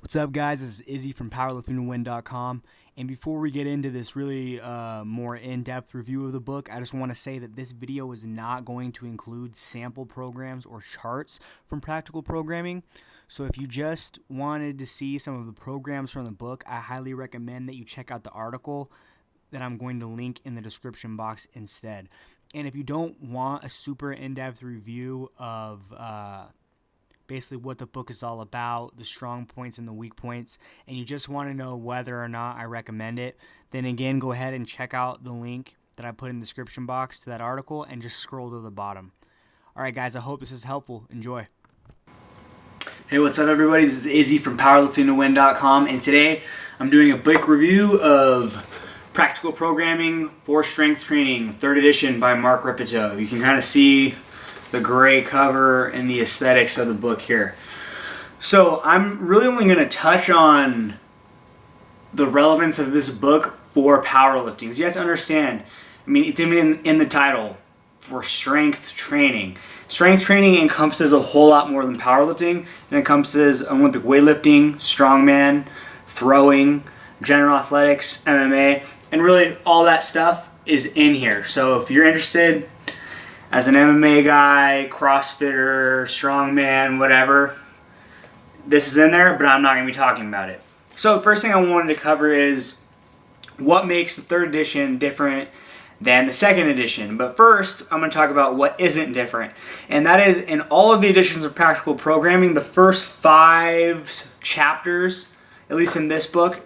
What's up, guys? This is Izzy from PowerliftingToWin.com. And before we get into this really more in-depth review of the book, I just want to say that this video is not going to include sample programs or charts from practical programming. So if you just wanted to see some of the programs from the book, I highly recommend that you check out the article that I'm going to link in the description box instead. And if you don't want a super in-depth review of basically what the book is all about, the strong points and the weak points, and you just want to know whether or not I recommend it, then again, go ahead and check out the link that I put in the description box to that article and just scroll to the bottom. Alright guys, I hope this is helpful. Enjoy. Hey, what's up everybody? This is Izzy from PowerliftingToWin.com, and today I'm doing a book review of Practical Programming for Strength Training, 3rd edition by Mark Rippetoe. You can kind of see the gray cover and the aesthetics of the book here. So I'm really only going to touch on the relevance of this book for powerlifting. Because you have to understand, I mean, it's even in the title, for strength training. Strength training encompasses a whole lot more than powerlifting. It encompasses Olympic weightlifting, strongman, throwing, general athletics, MMA, and really all that stuff is in here. So if you're interested as an MMA guy, CrossFitter, strongman, whatever, this is in there, but I'm not going to be talking about it. So the first thing I wanted to cover is what makes the 3rd edition different than the 2nd edition. But first, I'm going to talk about what isn't different. And that is, in all of the editions of Practical Programming, the first 5 chapters, at least in this book,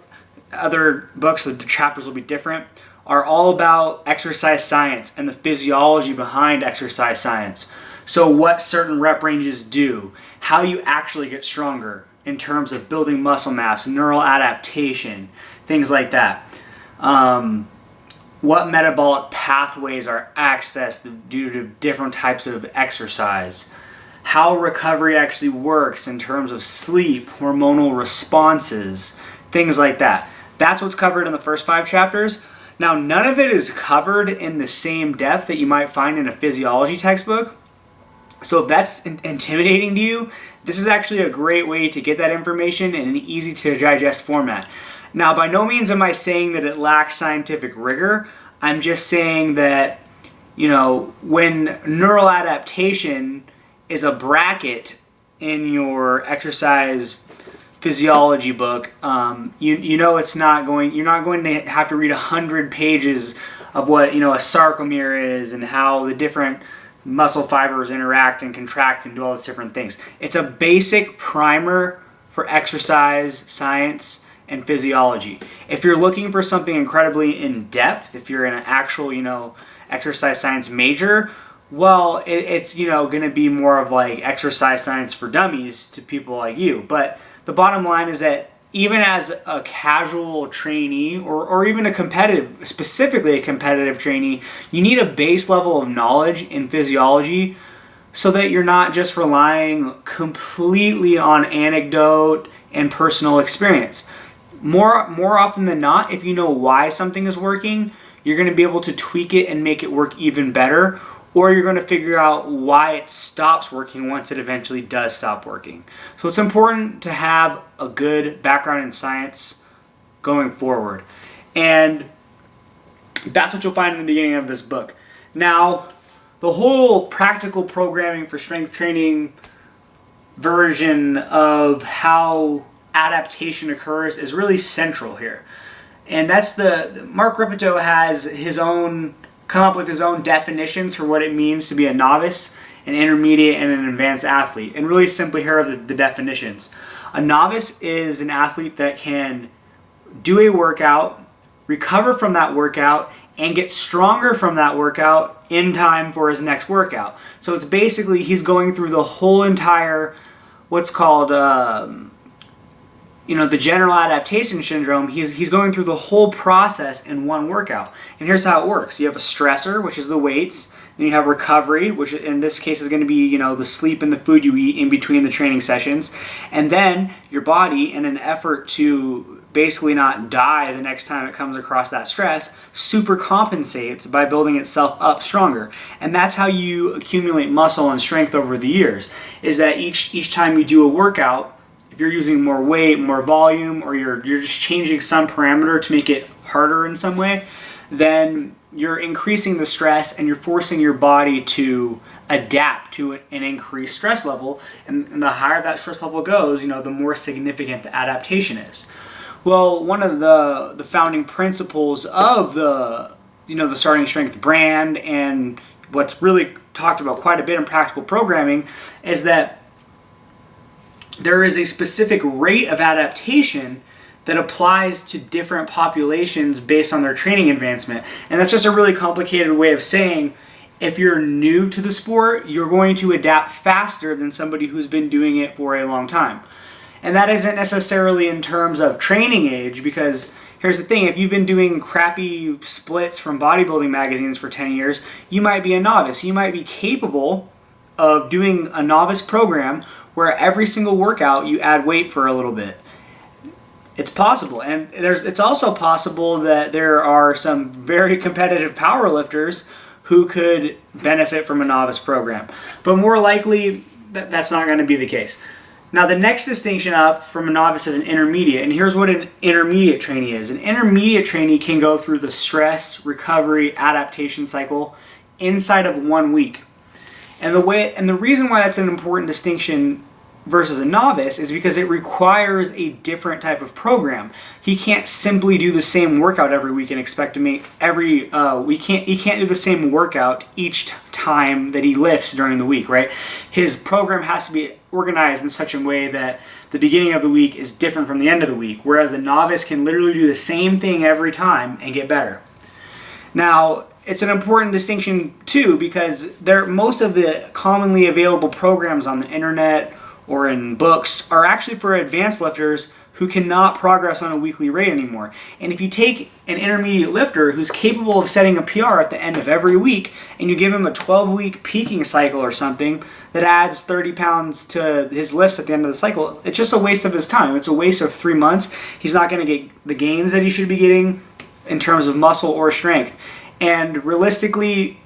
other books, the chapters will be different, are all about exercise science and the physiology behind exercise science. So what certain rep ranges do, how you actually get stronger in terms of building muscle mass, neural adaptation, things like that. What metabolic pathways are accessed due to different types of exercise. How recovery actually works in terms of sleep, hormonal responses, things like that. That's what's covered in the first 5 chapters. Now, none of it is covered in the same depth that you might find in a physiology textbook. So if that's intimidating to you, this is actually a great way to get that information in an easy to digest format. Now, by no means am I saying that it lacks scientific rigor. I'm just saying that, when neural adaptation is a bracket in your exercise physiology book, it's not going. You're not going to have to read 100 pages of what a sarcomere is and how the different muscle fibers interact and contract and do all these different things. It's a basic primer for exercise science and physiology. If you're looking for something incredibly in depth, if you're an actual exercise science major, well, it's going to be more of like exercise science for dummies to people like you. But the bottom line is that even as a casual trainee or even specifically a competitive trainee, you need a base level of knowledge in physiology so that you're not just relying completely on anecdote and personal experience. More often than not, if you know why something is working, you're going to be able to tweak it and make it work even better, or you're going to figure out why it stops working once it eventually does stop working. So it's important to have a good background in science going forward. And that's what you'll find in the beginning of this book. Now, the whole practical programming for strength training version of how adaptation occurs is really central here. And that's Mark Rippetoe has come up with his own definitions for what it means to be a novice, an intermediate, and an advanced athlete. And really simply here are the definitions. A novice is an athlete that can do a workout, recover from that workout, and get stronger from that workout in time for his next workout. So it's basically he's going through the whole entire, what's called the general adaptation syndrome. He's going through the whole process in one workout. And here's how it works. You have a stressor, which is the weights. Then you have recovery, which in this case is going to be, the sleep and the food you eat in between the training sessions. And then your body, in an effort to basically not die the next time it comes across that stress, super compensates by building itself up stronger. And that's how you accumulate muscle and strength over the years, is that each time you do a workout, if you're using more weight, more volume, or you're just changing some parameter to make it harder in some way, then you're increasing the stress and you're forcing your body to adapt to an increased stress level. And the higher that stress level goes, the more significant the adaptation is. Well, one of the founding principles of the Starting Strength brand, and what's really talked about quite a bit in practical programming, is that there is a specific rate of adaptation that applies to different populations based on their training advancement. And that's just a really complicated way of saying, if you're new to the sport, you're going to adapt faster than somebody who's been doing it for a long time. And that isn't necessarily in terms of training age, because here's the thing, if you've been doing crappy splits from bodybuilding magazines for 10 years, you might be a novice. You might be capable of doing a novice program where every single workout you add weight for a little bit. It's possible, and it's also possible that there are some very competitive powerlifters who could benefit from a novice program. But more likely, that's not going to be the case. Now, the next distinction up from a novice is an intermediate, and here's what an intermediate trainee is. An intermediate trainee can go through the stress, recovery, adaptation cycle inside of 1 week. And the reason why that's an important distinction versus a novice is because it requires a different type of program. He can't simply do the same workout every week and expect to make he can't do the same workout each time that he lifts during the week, right? His program has to be organized in such a way that the beginning of the week is different from the end of the week, whereas the novice can literally do the same thing every time and get better. Now, it's an important distinction too, because most of the commonly available programs on the internet or in books are actually for advanced lifters who cannot progress on a weekly rate anymore. And if you take an intermediate lifter who's capable of setting a PR at the end of every week, and you give him a 12-week peaking cycle or something that adds 30 pounds to his lifts at the end of the cycle, it's just a waste of his time. It's a waste of 3 months. He's not going to get the gains that he should be getting in terms of muscle or strength. And realistically,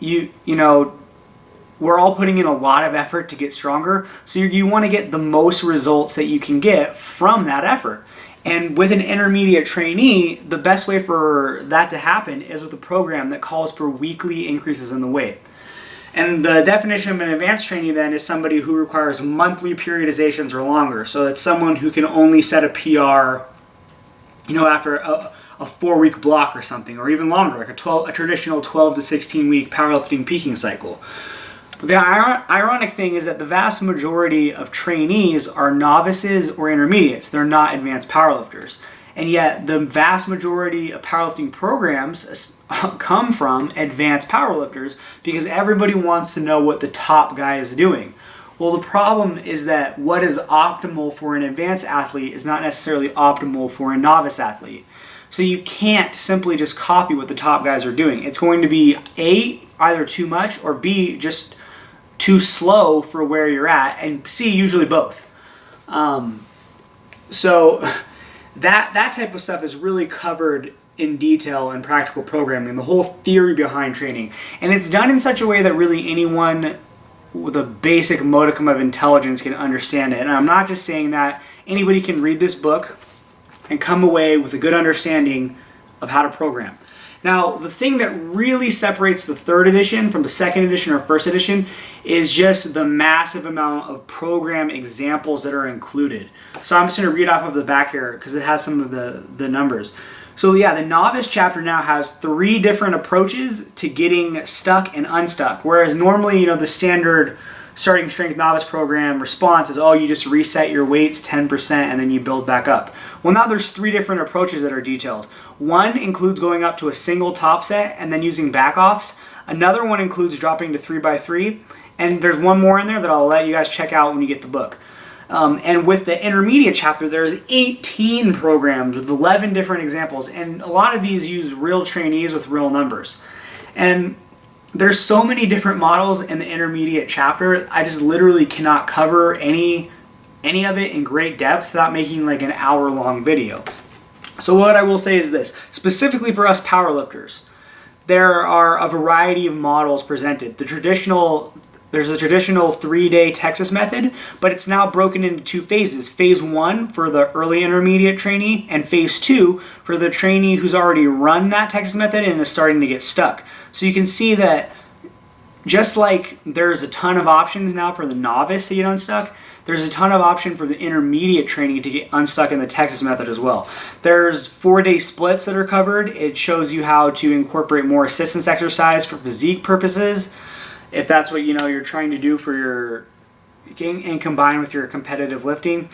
we're all putting in a lot of effort to get stronger, so you want to get the most results that you can get from that effort. And with an intermediate trainee, the best way for that to happen is with a program that calls for weekly increases in the weight. And the definition of an advanced trainee then is somebody who requires monthly periodizations or longer. So it's someone who can only set a PR, after a 4-week block or something, or even longer, like a traditional 12 to 16 week powerlifting peaking cycle. The ironic thing is that the vast majority of trainees are novices or intermediates. They're not advanced powerlifters. And yet the vast majority of powerlifting programs come from advanced powerlifters because everybody wants to know what the top guy is doing. Well, the problem is that what is optimal for an advanced athlete is not necessarily optimal for a novice athlete. So you can't simply just copy what the top guys are doing. It's going to be A, either too much, or B, just too slow for where you're at, and C, usually both. So that type of stuff is really covered in detail in practical programming, the whole theory behind training. And it's done in such a way that really anyone with a basic modicum of intelligence can understand it. And I'm not just saying that. Anybody can read this book and come away with a good understanding of how to program. Now, the thing that really separates the third edition from the second edition or first edition is just the massive amount of program examples that are included. So I'm just going to read off of the back here because it has some of the numbers. So yeah, the novice chapter now has 3 different approaches to getting stuck and unstuck. Whereas normally, the standard starting strength novice program response is, you just reset your weights 10% and then you build back up. Well, now there's 3 different approaches that are detailed. One includes going up to a single top set and then using back offs. Another one includes dropping to 3x3. And there's one more in there that I'll let you guys check out when you get the book. And with the intermediate chapter, there's 18 programs with 11 different examples. And a lot of these use real trainees with real numbers. And there's so many different models in the intermediate chapter, I just literally cannot cover any of it in great depth without making like an hour-long video. So what I will say is this, specifically for us powerlifters, there are a variety of models presented. The traditional There's a traditional 3-day Texas method, but it's now broken into 2 phases. Phase 1 for the early intermediate trainee, and phase 2 for the trainee who's already run that Texas method and is starting to get stuck. So you can see that just like there's a ton of options now for the novice to get unstuck, there's a ton of option for the intermediate training to get unstuck in the Texas method as well. There's 4-day splits that are covered. It shows you how to incorporate more assistance exercise for physique purposes, if that's what you're trying to do for your, and combine with your competitive lifting.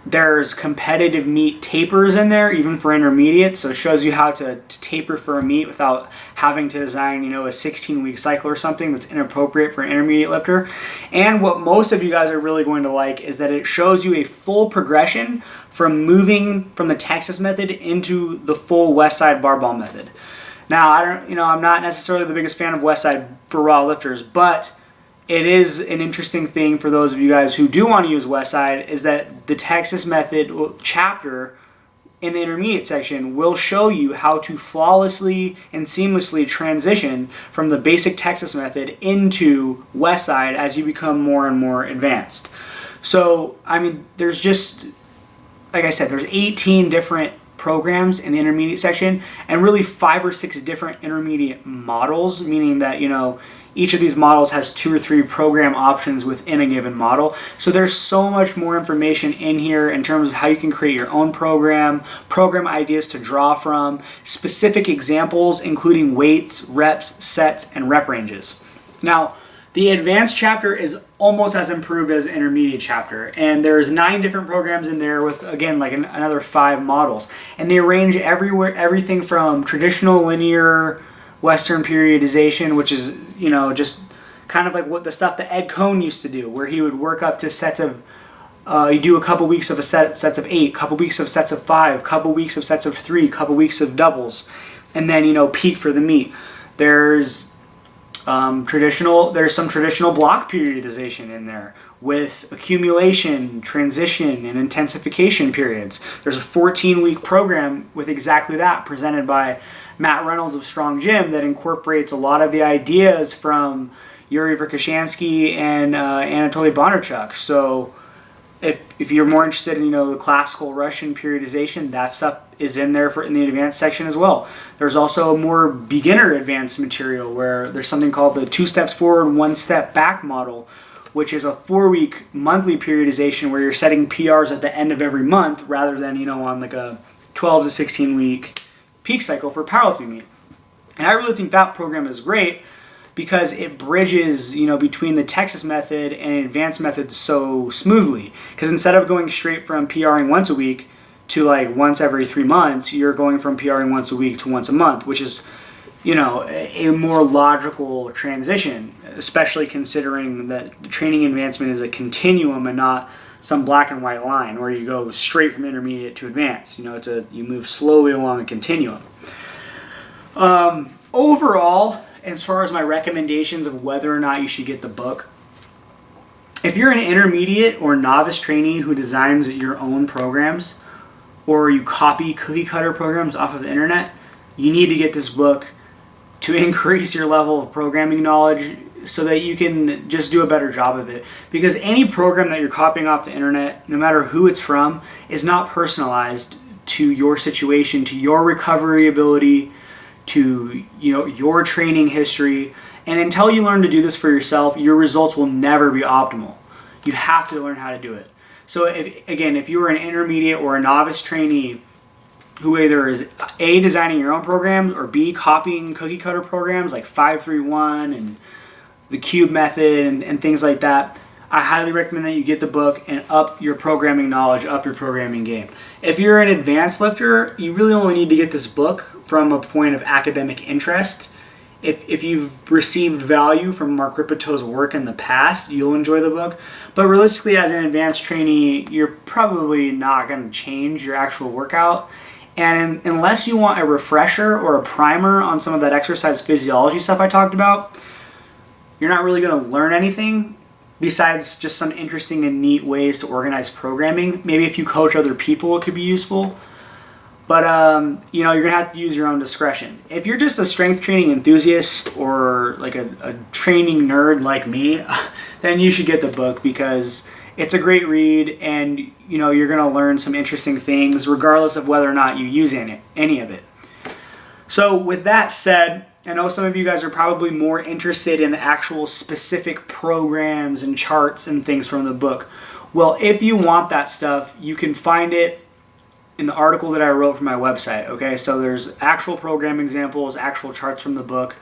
There's competitive meet tapers in there, even for intermediate, so it shows you how to taper for a meet without having to design, a 16-week cycle or something that's inappropriate for an intermediate lifter. And what most of you guys are really going to like is that it shows you a full progression from moving from the Texas method into the full West Side barbell method. Now, I'm not necessarily the biggest fan of West Side for raw lifters, but it is an interesting thing for those of you guys who do want to use West Side, is that the Texas method chapter in the intermediate section will show you how to flawlessly and seamlessly transition from the basic Texas method into West Side as you become more and more advanced. So, there's just, like I said, there's 18 different programs in the intermediate section, and really 5 or 6 different intermediate models, meaning that each of these models has 2 or 3 program options within a given model. So there's so much more information in here in terms of how you can create your own program ideas to draw from, specific examples including weights, reps, sets, and rep ranges. Now, the advanced chapter is almost as improved as the intermediate chapter, and there's 9 different programs in there with, again, like another 5 models, and they range everything from traditional linear Western periodization, which is just kind of like what the stuff that Ed Cohn used to do, where he would work up to sets of you do a couple weeks of sets of 8, couple weeks of sets of 5, couple weeks of sets of 3, couple weeks of doubles, and then peak for the meet. There's some traditional block periodization in there with accumulation, transition, and intensification periods. There's a 14-week program with exactly that, presented by Matt Reynolds of Strong Gym, that incorporates a lot of the ideas from Yuri Verkhoshansky and Anatoly Bondarchuk. So if you're more interested in the classical Russian periodization, that stuff is in there in the advanced section as well. There's also more beginner advanced material where there's something called the 2 steps forward, 1 step back model, which is a 4-week monthly periodization where you're setting PRs at the end of every month rather than on like a 12 to 16 week peak cycle for powerlifting meet. And I really think that program is great because it bridges, between the Texas method and advanced method so smoothly. Because instead of going straight from PRing once a week to like once every 3 months, you're going from PRing once a week to once a month, which is, a more logical transition, especially considering that the training advancement is a continuum and not some black and white line where you go straight from intermediate to advanced. You move slowly along a continuum. Overall, as far as my recommendations of whether or not you should get the book, if you're an intermediate or novice trainee who designs your own programs, or you copy cookie cutter programs off of the internet, you need to get this book to increase your level of programming knowledge so that you can just do a better job of it. Because any program that you're copying off the internet, no matter who it's from, is not personalized to your situation, to your recovery ability, to your training history. And until you learn to do this for yourself, your results will never be optimal. You have to learn how to do it. So if you're an intermediate or a novice trainee who either is A, designing your own programs, or B, copying cookie cutter programs like 531 and the cube method and things like that, I highly recommend that you get the book and up your programming knowledge, up your programming game. If you're an advanced lifter, you really only need to get this book from a point of academic interest. If you've received value from Mark Ripetoe's work in the past, you'll enjoy the book. But realistically, as an advanced trainee, you're probably not going to change your actual workout. And unless you want a refresher or a primer on some of that exercise physiology stuff I talked about, you're not really going to learn anything besides just some interesting and neat ways to organize programming. Maybe if you coach other people, it could be useful. But, you know, you're going to have to use your own discretion. If you're just a strength training enthusiast or like a training nerd like me, then you should get the book because it's a great read and, you know, you're going to learn some interesting things regardless of whether or not you use any of it. So with that said, I know some of you guys are probably more interested in the actual specific programs and charts and things from the book. Well, if you want that stuff, you can find it in the article that I wrote for my website, okay? So there's actual program examples, actual charts from the book,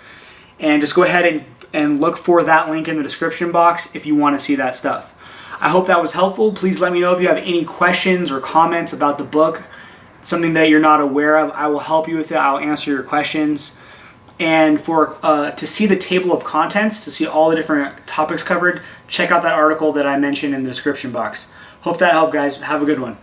and just go ahead and look for that link in the description box if you want to see that stuff. I hope that was helpful. Please let me know if you have any questions or comments about the book, something that you're not aware of. I will help you with it. I'll answer your questions. And for to see the table of contents, to see all the different topics covered, check out that article that I mentioned in the description box. Hope that helped, guys. Have a good one.